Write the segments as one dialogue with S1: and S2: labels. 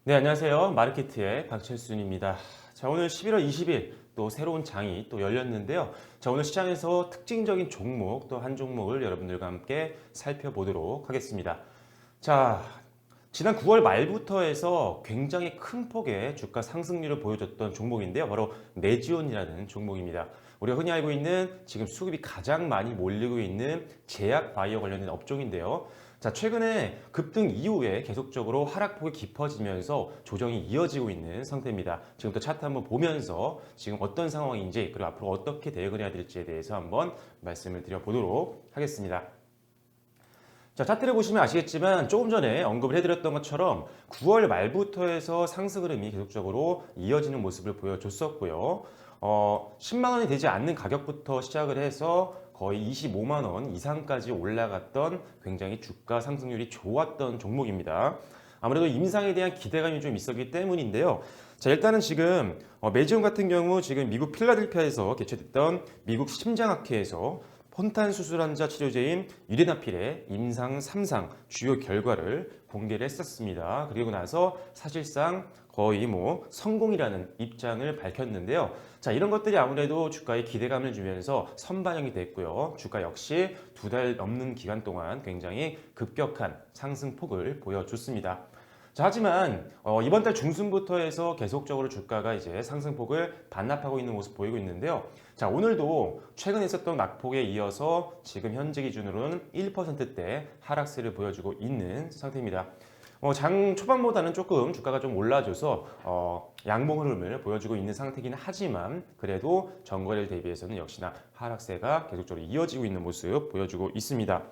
S1: 네, 안녕하세요. 마르케트의 박철순입니다. 자, 오늘 11월 20일 또 새로운 장이 또 열렸는데요. 자, 오늘 시장에서 특징적인 종목 또 한 종목을 여러분들과 함께 살펴보도록 하겠습니다. 자, 지난 9월 말부터 해서 굉장히 큰 폭의 주가 상승률을 보여줬던 종목인데요. 바로 메지온이라는 종목입니다. 우리가 흔히 알고 있는 지금 수급이 가장 많이 몰리고 있는 제약 바이오 관련된 업종인데요. 자, 최근에 급등 이후에 계속적으로 하락폭이 깊어지면서 조정이 이어지고 있는 상태입니다. 지금부터 차트 한번 보면서 지금 어떤 상황인지 그리고 앞으로 어떻게 대응을 해야 될지에 대해서 한번 말씀을 드려보도록 하겠습니다. 자, 차트를 보시면 아시겠지만 조금 전에 언급을 해드렸던 것처럼 9월 말부터 해서 상승 흐름이 계속적으로 이어지는 모습을 보여줬었고요. 10만 원이 되지 않는 가격부터 시작을 해서 거의 25만 원 이상까지 올라갔던 굉장히 주가 상승률이 좋았던 종목입니다. 아무래도 임상에 대한 기대감이 좀 있었기 때문인데요. 자, 일단은 지금 메지온 같은 경우 지금 미국 필라델피아에서 개최됐던 미국 심장학회에서 폰탄 수술 환자 치료제인 유데나필의 임상 3상 주요 결과를 공개를 했었습니다. 그리고 나서 사실상 거의 성공이라는 입장을 밝혔는데요. 자, 이런 것들이 아무래도 주가에 기대감을 주면서 선반영이 됐고요. 주가 역시 2달 넘는 기간 동안 굉장히 급격한 상승폭을 보여줬습니다. 자, 하지만 이번 달 중순부터 해서 계속적으로 주가가 이제 상승폭을 반납하고 있는 모습 보이고 있는데요. 자, 오늘도 최근 있었던 낙폭에 이어서 지금 현재 기준으로는 1%대 하락세를 보여주고 있는 상태입니다. 장 초반보다는 조금 주가가 좀 올라줘서 양봉 흐름을 보여주고 있는 상태긴 하지만 그래도 전거래일 대비해서는 역시나 하락세가 계속적으로 이어지고 있는 모습 보여주고 있습니다.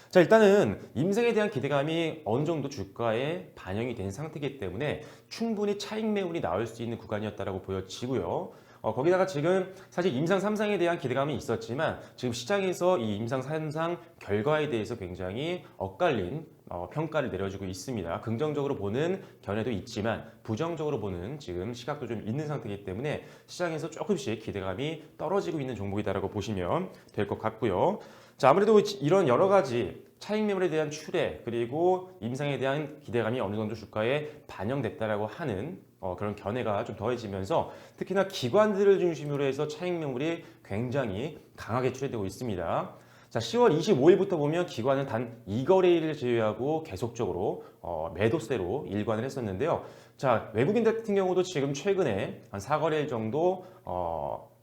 S1: 자, 일단은 임상에 대한 기대감이 어느 정도 주가에 반영이 된 상태이기 때문에 충분히 차익 매물이 나올 수 있는 구간이었다고 보여지고요. 거기다가 지금 사실 임상 3상에 대한 기대감이 있었지만 지금 시장에서 이 임상 3상 결과에 대해서 굉장히 엇갈린 평가를 내려주고 있습니다. 긍정적으로 보는 견해도 있지만 부정적으로 보는 지금 시각도 좀 있는 상태이기 때문에 시장에서 조금씩 기대감이 떨어지고 있는 종목이다라고 보시면 될 것 같고요. 자, 아무래도 이런 여러 가지 차익 매물에 대한 추례 그리고 임상에 대한 기대감이 어느 정도 주가에 반영됐다라고 하는 그런 견해가 좀 더해지면서 특히나 기관들을 중심으로 해서 차익 매물이 굉장히 강하게 추례되고 있습니다. 자, 10월 25일부터 보면 기관은 단 2거래일을 제외하고 계속적으로 매도세로 일관을 했었는데요. 자, 외국인 같은 경우도 지금 최근에 한 4거래일 정도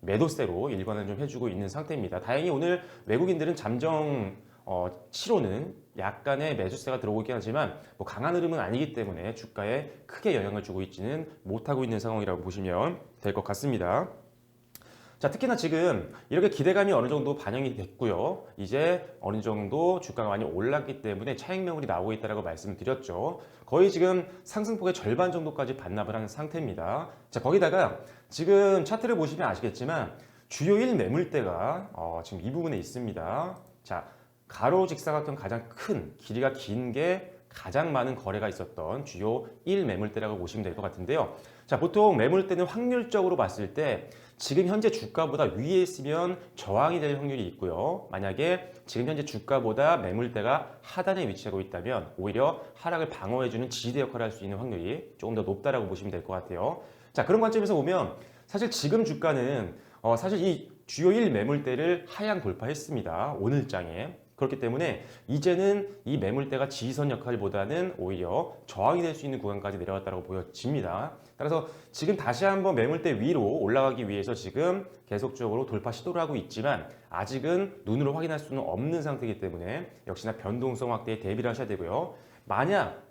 S1: 매도세로 일관을 좀 해주고 있는 상태입니다. 다행히 오늘 외국인들은 잠정 치로는 약간의 매수세가 들어오고 있긴 하지만 강한 흐름은 아니기 때문에 주가에 크게 영향을 주고 있지는 못하고 있는 상황이라고 보시면 될 것 같습니다. 자, 특히나 지금 이렇게 기대감이 어느 정도 반영이 됐고요. 이제 어느 정도 주가가 많이 올랐기 때문에 차익 매물이 나오고 있다고 말씀드렸죠. 거의 지금 상승폭의 절반 정도까지 반납을 한 상태입니다. 자, 거기다가 지금 차트를 보시면 아시겠지만 주요 1 매물대가 지금 이 부분에 있습니다. 자, 가로 직사각형 가장 큰 길이가 긴 게 가장 많은 거래가 있었던 주요 1 매물대라고 보시면 될 것 같은데요. 자, 보통 매물대는 확률적으로 봤을 때 지금 현재 주가보다 위에 있으면 저항이 될 확률이 있고요. 만약에 지금 현재 주가보다 매물대가 하단에 위치하고 있다면 오히려 하락을 방어해주는 지지대 역할을 할 수 있는 확률이 조금 더 높다라고 보시면 될 것 같아요. 자, 그런 관점에서 보면 사실 지금 주가는 사실 이 주요 1 매물대를 하향 돌파했습니다. 오늘장에. 그렇기 때문에 이제는 이 매물대가 지지선 역할보다는 오히려 저항이 될 수 있는 구간까지 내려왔다고 보여집니다. 따라서 지금 다시 한번 매물대 위로 올라가기 위해서 지금 계속적으로 돌파 시도를 하고 있지만 아직은 눈으로 확인할 수는 없는 상태이기 때문에 역시나 변동성 확대에 대비를 하셔야 되고요. 만약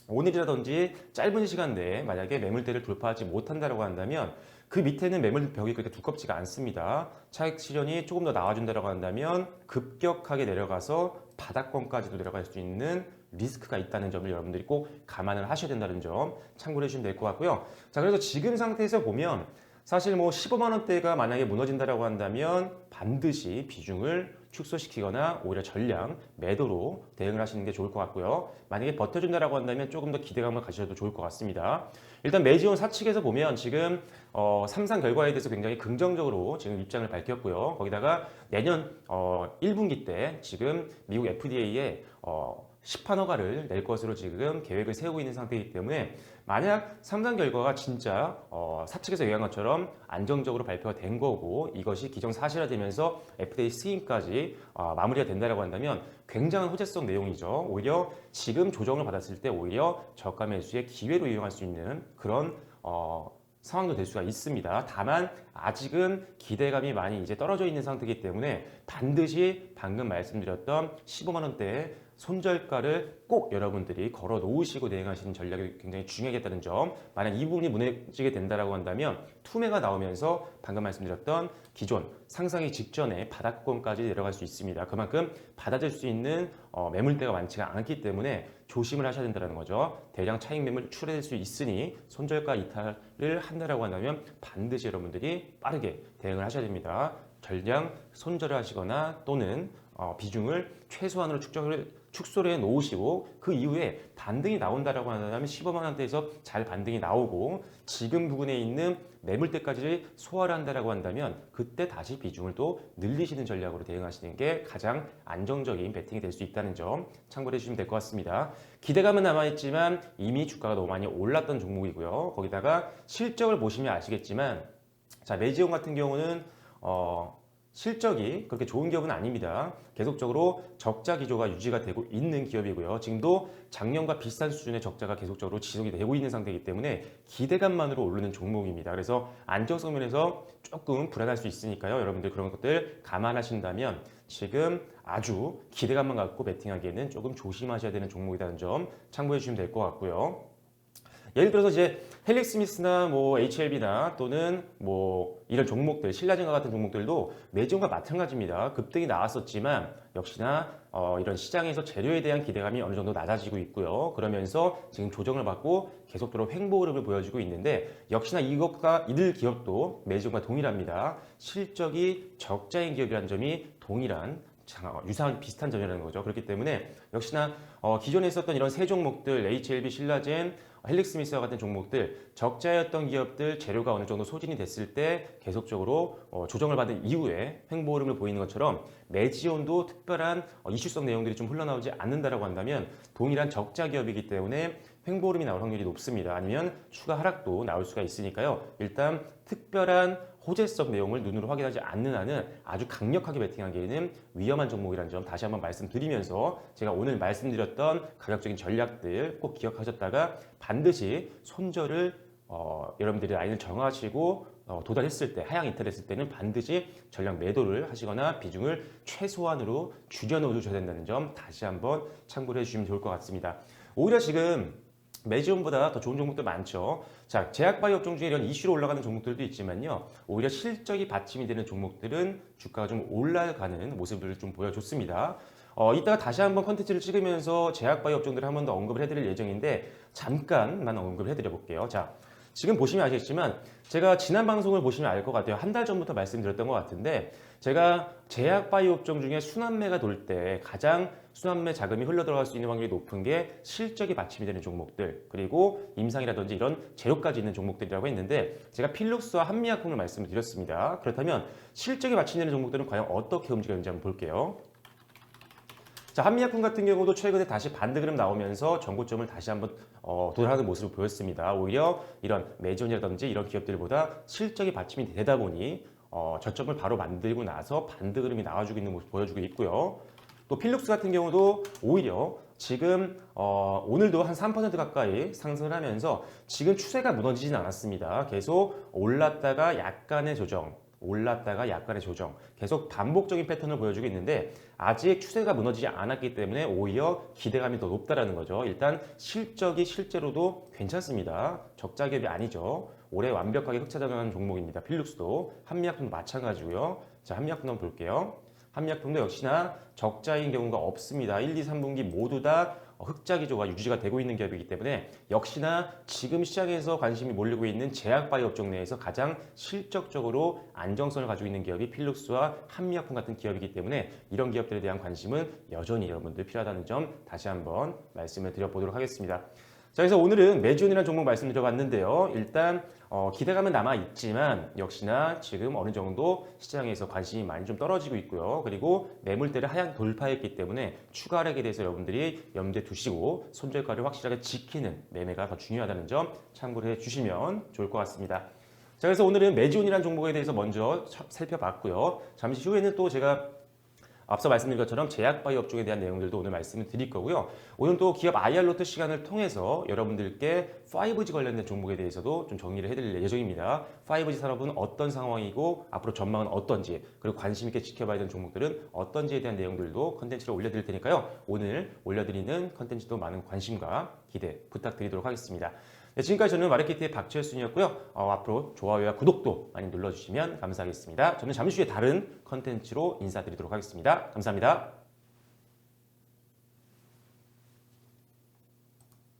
S1: 오늘이라든지 짧은 시간 내에 만약에 매물대를 돌파하지 못한다고 한다면 그 밑에는 매물 벽이 그렇게 두껍지가 않습니다. 차익 실현이 조금 더 나와준다고 한다면 급격하게 내려가서 바닥권까지도 내려갈 수 있는 리스크가 있다는 점을 여러분들이 꼭 감안을 하셔야 된다는 점 참고를 해주시면 될 것 같고요. 자, 그래서 지금 상태에서 보면 사실 15만 원대가 만약에 무너진다고 한다면 반드시 비중을 축소시키거나 오히려 전량 매도로 대응을 하시는 게 좋을 것 같고요. 만약에 버텨준다고 한다면 조금 더 기대감을 가지셔도 좋을 것 같습니다. 일단 메지온 사측에서 보면 지금 3상 결과에 대해서 굉장히 긍정적으로 지금 입장을 밝혔고요. 거기다가 내년 1분기 때 지금 미국 FDA에 시판 허가를 낼 것으로 지금 계획을 세우고 있는 상태이기 때문에 만약 상장 결과가 진짜 사측에서 얘기한 것처럼 안정적으로 발표가 된 거고 이것이 기정사실화되면서 FDA 승인까지 마무리가 된다고 한다면 굉장한 호재성 내용이죠. 오히려 지금 조정을 받았을 때 오히려 저가 매수의 기회로 이용할 수 있는 그런 상황도 될 수가 있습니다. 다만 아직은 기대감이 많이 이제 떨어져 있는 상태이기 때문에 반드시 방금 말씀드렸던 15만 원대의 손절가를 꼭 여러분들이 걸어 놓으시고 대응하시는 전략이 굉장히 중요하겠다는 점. 만약 이 부분이 무너지게 된다고 한다면 투매가 나오면서 방금 말씀드렸던 기존 상상이 직전에 바닥권까지 내려갈 수 있습니다. 그만큼 받아들 수 있는 매물대가 많지가 않기 때문에 조심을 하셔야 된다는 거죠. 대량 차익 매물 출해될 수 있으니 손절가 이탈을 한다라고 한다면 반드시 여러분들이 빠르게 대응을 하셔야 됩니다. 전량 손절을 하시거나 또는 비중을 최소한으로 축소를 해 놓으시고 그 이후에 반등이 나온다라고 한다면 15만 원대에서 잘 반등이 나오고 지금 부분에 있는 매물대까지 소화를 한다라고 한다면 그때 다시 비중을 또 늘리시는 전략으로 대응하시는 게 가장 안정적인 베팅이 될 수 있다는 점 참고해 주시면 될 것 같습니다. 기대감은 남아있지만 이미 주가가 너무 많이 올랐던 종목이고요. 거기다가 실적을 보시면 아시겠지만 자 메지온 같은 경우는 실적이 그렇게 좋은 기업은 아닙니다. 계속적으로 적자 기조가 유지가 되고 있는 기업이고요. 지금도 작년과 비슷한 수준의 적자가 계속적으로 지속이 되고 있는 상태이기 때문에 기대감만으로 오르는 종목입니다. 그래서 안정성 면에서 조금 불안할 수 있으니까요. 여러분들 그런 것들 감안하신다면 지금 아주 기대감만 갖고 베팅하기에는 조금 조심하셔야 되는 종목이라는 점 참고해 주시면 될 것 같고요. 예를 들어서 이제 헬릭스미스나 뭐 HLB나 또는 뭐 이런 종목들, 신라젠과 같은 종목들도 매지온과 마찬가지입니다. 급등이 나왔었지만 역시나 이런 시장에서 재료에 대한 기대감이 어느 정도 낮아지고 있고요. 그러면서 지금 조정을 받고 계속적으로 횡보 흐름을 보여주고 있는데 역시나 이것과 이들 기업도 매지온과 동일합니다. 실적이 적자인 기업이라는 점이 동일한 유사한 비슷한 점이라는 거죠. 그렇기 때문에 역시나 기존에 있었던 이런 세 종목들 HLB, 신라젠, 헬릭스미스와 같은 종목들 적자였던 기업들 재료가 어느 정도 소진이 됐을 때 계속적으로 조정을 받은 이후에 횡보 흐름을 보이는 것처럼 매지온도 특별한 이슈성 내용들이 좀 흘러나오지 않는다라고 한다면 동일한 적자 기업이기 때문에 횡보 흐름이 나올 확률이 높습니다. 아니면 추가 하락도 나올 수가 있으니까요. 일단 특별한 호재성 내용을 눈으로 확인하지 않는 한은 아주 강력하게 베팅하기에는 위험한 종목이라는 점 다시 한번 말씀드리면서 제가 오늘 말씀드렸던 가격적인 전략들 꼭 기억하셨다가 반드시 손절을 여러분들이 라인을 정하시고 도달했을 때 하향 이탈했을 때는 반드시 전략 매도를 하시거나 비중을 최소한으로 줄여놓으셔야 된다는 점 다시 한번 참고를 해주시면 좋을 것 같습니다. 오히려 지금 매지온보다 더 좋은 종목들 많죠. 자, 제약바이오 업종 중에 이런 이슈로 올라가는 종목들도 있지만요. 오히려 실적이 받침이 되는 종목들은 주가가 좀 올라가는 모습을 좀 보여줬습니다. 이따가 다시 한번 컨텐츠를 찍으면서 제약바이오 업종들을 한 번 더 언급을 해드릴 예정인데 잠깐만 언급을 해드려 볼게요. 자, 지금 보시면 아시겠지만 제가 지난 방송을 보시면 알 것 같아요. 한 달 전부터 말씀드렸던 것 같은데 제가 제약바이오 업종 중에 순환매가 돌 때 가장 순환매 자금이 흘러들어갈 수 있는 확률이 높은 게 실적이 받침이 되는 종목들 그리고 임상이라든지 이런 재료까지 있는 종목들이라고 했는데 제가 필룩스와 한미약품을 말씀을 드렸습니다. 그렇다면 실적이 받침되는 종목들은 과연 어떻게 움직이는지 한번 볼게요. 자, 한미약품 같은 경우도 최근에 다시 반등 흐름 나오면서 전고점을 다시 한번 도달하는 모습을 보였습니다. 오히려 이런 매지온이라든지 이런 기업들보다 실적이 받침이 되다 보니 저점을 바로 만들고 나서 반등 흐름이 나와주고 있는 모습을 보여주고 있고요. 또 필룩스 같은 경우도 오히려 지금 오늘도 한 3% 가까이 상승을 하면서 지금 추세가 무너지진 않았습니다. 계속 올랐다가 약간의 조정, 올랐다가 약간의 조정, 계속 반복적인 패턴을 보여주고 있는데 아직 추세가 무너지지 않았기 때문에 오히려 기대감이 더 높다라는 거죠. 일단 실적이 실제로도 괜찮습니다. 적자 기업이 아니죠. 올해 완벽하게 흑차전환한 종목입니다. 필룩스도 한미약품도 마찬가지고요. 자, 한미약품 한번 볼게요. 한미약품도 역시나 적자인 경우가 없습니다. 1, 2, 3분기 모두 다 흑자 기조가 유지가 되고 있는 기업이기 때문에 역시나 지금 시장에서 관심이 몰리고 있는 제약바이오 업종 내에서 가장 실적적으로 안정성을 가지고 있는 기업이 필룩스와 한미약품 같은 기업이기 때문에 이런 기업들에 대한 관심은 여전히 여러분들 필요하다는 점 다시 한번 말씀을 드려보도록 하겠습니다. 자, 그래서 오늘은 매주온이라는 종목 말씀드려봤는데요. 일단 기대감은 남아있지만 역시나 지금 어느 정도 시장에서 관심이 많이 좀 떨어지고 있고요. 그리고 매물대를 하향 돌파했기 때문에 추가 하락에 대해서 여러분들이 염두에 두시고 손절가를 확실하게 지키는 매매가 더 중요하다는 점 참고를 해주시면 좋을 것 같습니다. 자, 그래서 오늘은 매주온이라는 종목에 대해서 먼저 살펴봤고요. 잠시 후에는 또 제가 앞서 말씀드린 것처럼 제약바이오 업종에 대한 내용들도 오늘 말씀을 드릴 거고요. 오늘 또 기업 IR로트 시간을 통해서 여러분들께 5G 관련된 종목에 대해서도 좀 정리를 해드릴 예정입니다. 5G 산업은 어떤 상황이고 앞으로 전망은 어떤지, 그리고 관심 있게 지켜봐야 되는 종목들은 어떤지에 대한 내용들도 컨텐츠를 올려드릴 테니까요. 오늘 올려드리는 컨텐츠도 많은 관심과 기대 부탁드리도록 하겠습니다. 네, 지금까지 저는 마르케티의 박철순이었고요. 앞으로 좋아요와 구독도 많이 눌러주시면 감사하겠습니다. 저는 잠시 후에 다른 컨텐츠로 인사드리도록 하겠습니다. 감사합니다.